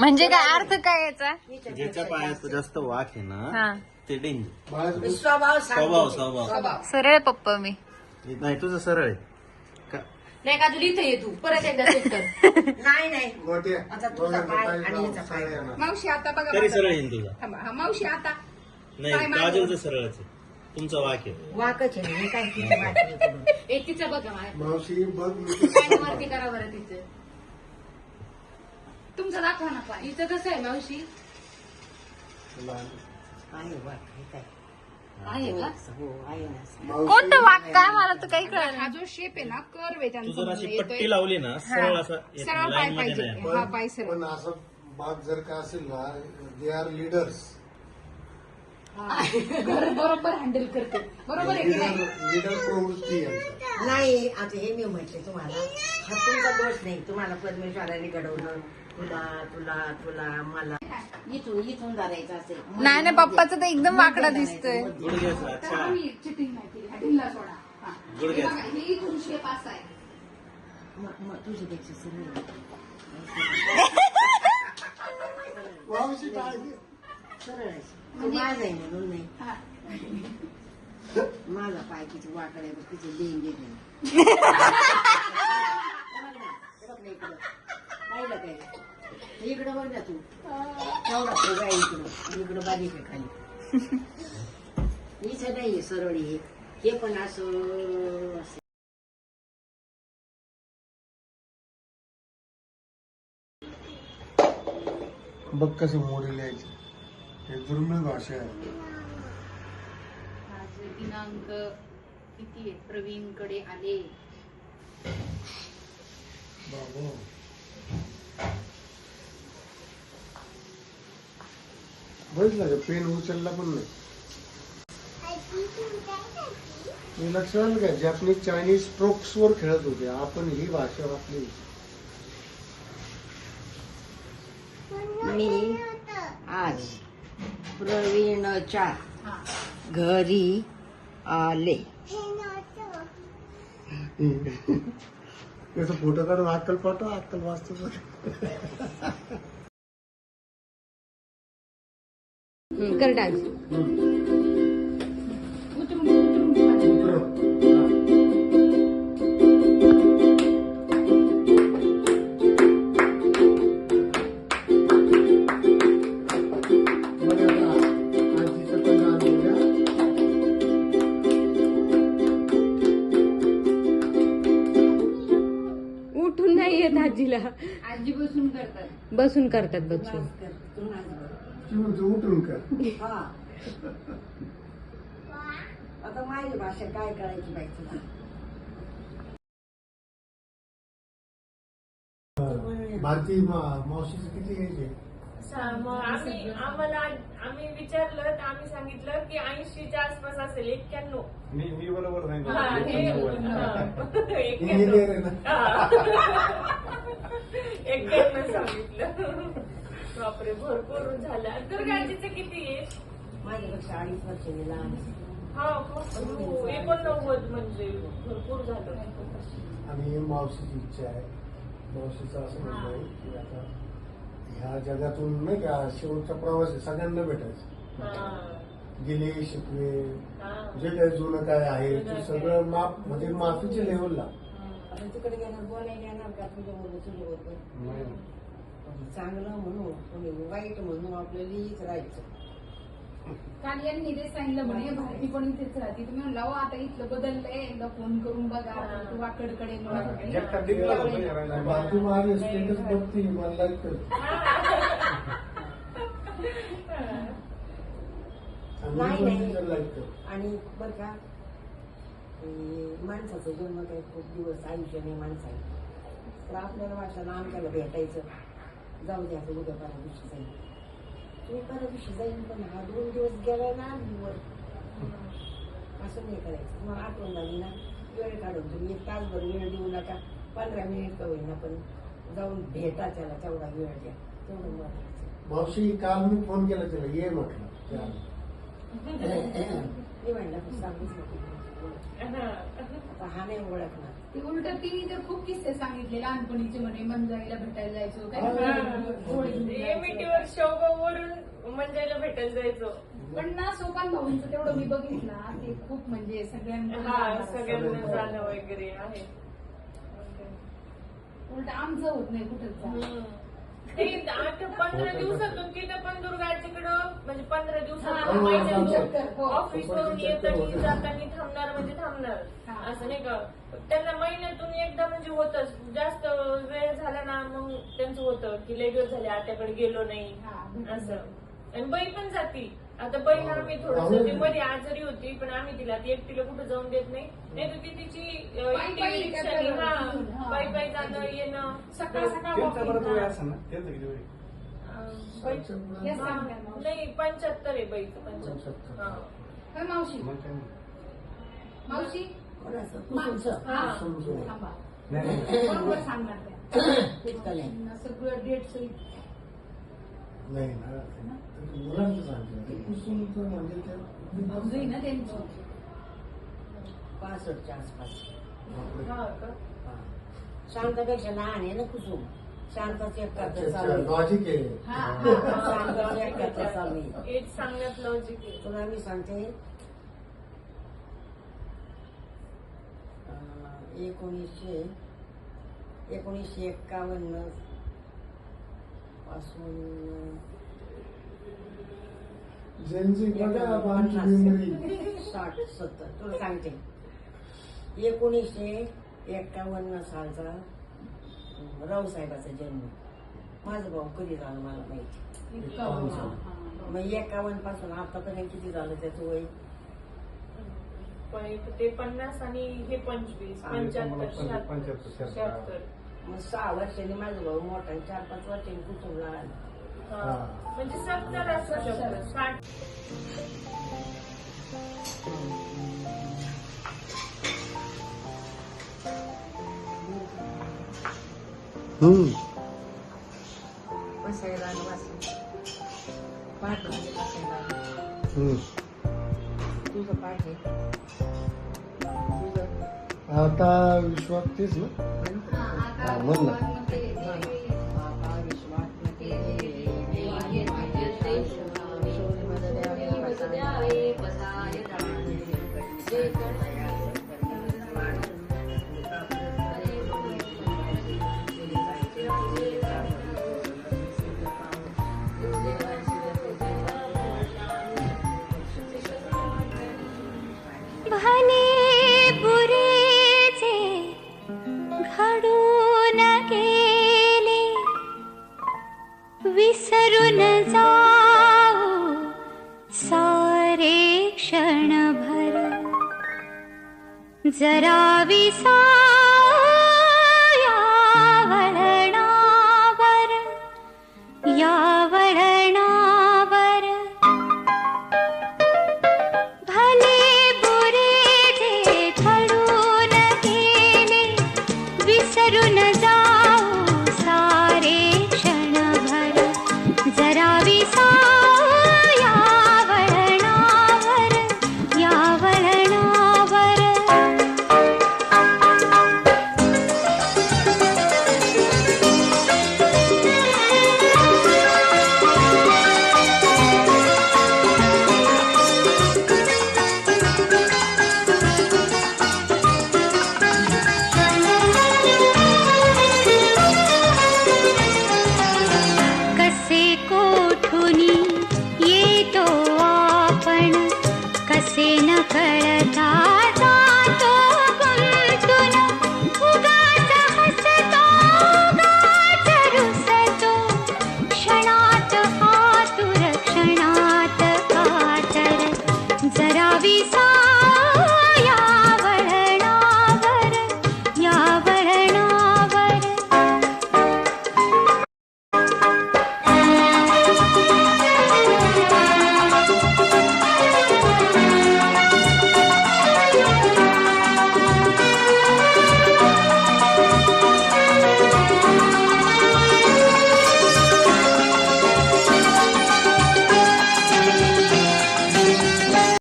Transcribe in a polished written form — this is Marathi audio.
म्हणजे काय अर्थ काय याचा? ज्याच्या पायात जास्त वाघ आहे ना ते डेंजर. स्वभाव स्वभाव स्वभाव सरळ पप्पा मी. नाही तुझं सरळ आहे नाही का तुला इथं ये तू परत एकदा सेट कर. नाही आता तुझा पाय आणि याचा पाय. मावशी आता बघा तरी सरळ येईल तुझा. थांबा. हा, मावशी आता नाही काजलचं सरळच आहे, तुमचा वाघ आहे. वाकच आहे मी काय तिथे वाटली. एक तिचं बघा मला मावशी बघ वरती करा बरं तिचं. तुमचं दाखवा ना पाय. इथं कसं आहे मावशी? आहे वाक काय आहे का? हो आहे ना. कोणतं वाघ काय मला तर काही कळलं हा जो शेप आहे ना कर्व आहे तू जर त्यांचा अशी पट्टी लावली ना सरळ असं सरळ पाय लाईन मध्ये पाहिजे. नाही. हा पाय सरळ. पण असं बाग जर का असेल ना दे आर लीडर्स. घर बरोबर हँडल करते. बरोबर आहे की नाही? लीडर प्रवृत्ती यांचं. नाही आता हे मी म्हटले तुम्हाला हा तुमचा दोष नाही. तुम्हाला परमेश्वराने घडवलं. तुला तुला तुला मला इथून धरायचं असेल. नाही नाही पप्पाचं तर एकदम वाकडा दिसतोय. गुडघ्याचं, तर अच्छा आम्ही चिटिंग नाही केली. हॅडिलला सोडा. हा. हे गुडघ्याचं. बघा, हे इथून शेप असा आहे. मग तुझ्यापेक्षा सरळ मावशी काय सरळ आहे. तू माझा आहे म्हणून नाही. हा. माझा पाय किती वाकडा आहे बघ तिचे देईन घेते. पाहिलं काय इकडं बघ ना तू तेवढा फुगा आहे इकडं इकडं बारीक आहे खाली. इथं नाही सरळ हे पण असं बघ कसं मोडी लिहायची. हे दुर्मिळ भाषा आहे. आज दिनांक किती आहे? प्रवीणकडे आले. बाबा बघितलं का पेन उचलला पण नाही. हे लक्षात आलं का जॅपनीज चायनीज स्ट्रोक्स वर खेळत होते. आपण ही भाषा आपली. मी आज प्रवीणच्या घरी आले. त्याचा फोटो काढून अक्कल पाठव. अक्कल वाचतो. कर डान्स. उठून नाही येत आजीला. आजी बसून करतात. बसून करतात बसून. उठून कर. हा आता माझी भाषा काय करायची बाई तुला. भारती मावशीचं किती घ्यायचे? आम्ही विचारलं तर आम्ही सांगितलं की 80च्या आसपास असेल. 91. मी बरोबर इंजिनियर आहे ना. 91 सांगितलं. बापरे भरपूर झालं. दुर्गाजीचं किती आहे? माझ्यापेक्षा 2.5 वर्षांनी लहान. हा 89 म्हणजे भरपूर झालं. आणि मावशीची इच्छा आहे. मावशीचं असं म्हणणं आहे की आता ह्या जगातून नाही का शेवटचा प्रवास आहे सगळ्यांना भेटायचं. गेले शिकवे जे काही जुनं काय आहे ते सगळं माफ म्हणजे माफीच्या लेवलला. आपण तिकडे गेल्यावर बोलायला येणार का तुझ्या बरोबर तुझ्या बरोबर. चांगलं म्हणू कोणी वाईट म्हणू आपल्याला लिहित राहायचं. काल यांनी ते सांगितलं म्हणे भारती पण इथेच राहते. तुम्ही म्हणला हो आता इथलं बदललंय एकदा फोन करून बघा. तू वाकडकडे बाकी माझे स्टेटस बघते मला लाईक करते. लाईक कर. आणि बरं का माणसाचा जन्म काही खूप दिवस आयुष्य नाही माणसाला. तर आपल्याला वाटलं ना आमच्याला भेटायचं जाऊ द्या आता उद्या परवा दिवशी जाईल. तुम्ही परवा दिवशी जाईल पण हा 2 दिवस गेला ना वर असं नाही करायचं. तुम्हाला आठवण झाली ना वेळ काढून तुम्ही 1 तासभर वेळ देऊ नका. 15 मिनिट का होईना पण जाऊन भेटा त्याला तेवढा वेळ द्या. तेवढं महत्वाचं. मावशी काल मी फोन केला तिला ये म्हटलं. मी म्हणलं तू सांगूच नको. आता हा नाही ओळखणार. ते उलट तिने तर खूप किस्से सांगितले लहानपणीचे म्हणे मंजाईला भेटायला जायचो काय मिठीवर शोभावरून मंजाईला भेटायला जायचो. पण ना सोपान भाऊंचं तेवढं मी बघितलं ते खूप म्हणजे हा सगळ्यांना जाणं वगैरे आहे. उलट आमचं होत नाही कुठंच जाणं. ते 15 दिवसातून तिथं पण दुर्गाच्याकडं म्हणजे 15 हा, दिवसातून हो. ऑफिस वरून येताना जाताना थांबणार म्हणजे थांबणार हा. असं नाही का. त्यांना महिन्यातून एकदा म्हणजे होतच. जास्त वेळ झाला ना मग त्यांचं होतं की लय दिवस झाले आत्याकडे गेलो नाही असं. आणि बाई पण जाती. आता बाई आम्ही थोडस ती मध्ये आजारी होती पण आम्ही तिला ती एकटीला कुठं जाऊन देत नाही. नाही तर ती तिची पायी रिक्षाने पायी पायी जाणं येणं सकाळ सकाळ त्यांचा बरं तो असं ना त्यांचं किती वय? नाही 75 आहे बाईचं 75. हा मावशी मग काय नाही. मावशी कोणाचं कुसुमचं. हा. समजून. थांबा नाही बरोबर सांगणार त्या तितकं नाही. सगळं डेट सहित नाही ना ते मुलांचं सांगितलं ते कुसुमचं म्हणजे ते भाऊजही ना त्यांची 65च्या आसपास. हा का. हा. शांतापेक्षा लहान आहे ना कुसुम. शांताची 71 चालू आहे. लॉजिक आहे. शांताची 71 चालू आहे. एज सांगण्यात लॉजिक आहे. तुला मी सांगते 1951 पासून ज्यांची बघा आमची मेमरी 60-70 तुला सांगते 1951 सालचा रावसाहेबाचा जन्म. माझा भाऊ कधी झाला मला माहिती. इतका हा. मग 51 पासून आतापर्यंत किती झालं त्याचं वय. पण ते 50 आणि हे 25 75 76. मग 6 वर्षांनी माझा भाऊ मोठा 4-5 वर्षांनी कुटुंबला आला. हा. म्हणजे 70 असू शकतं 60. बसायला आणि वाचलं. पाठ म्हणजे बसायला आलं. तुझं पाठ आहे. तुझं आता विश्वास तेच ना आता बोल ना. बाबा विश्वात्मके भले बुरेचे घडून गेले विसरून जाऊ सारे क्षणभर जरा या वळणावर भले बुरे जे घडून गेले विसरून जाऊ सारे क्षणभर जरा या वळणावर कसे कोठुनी येतो आपण कसे न कळता जातो गुंतून उगाच हसतो उगाच रुसतो क्षणात आतुर क्षणात कातर जरा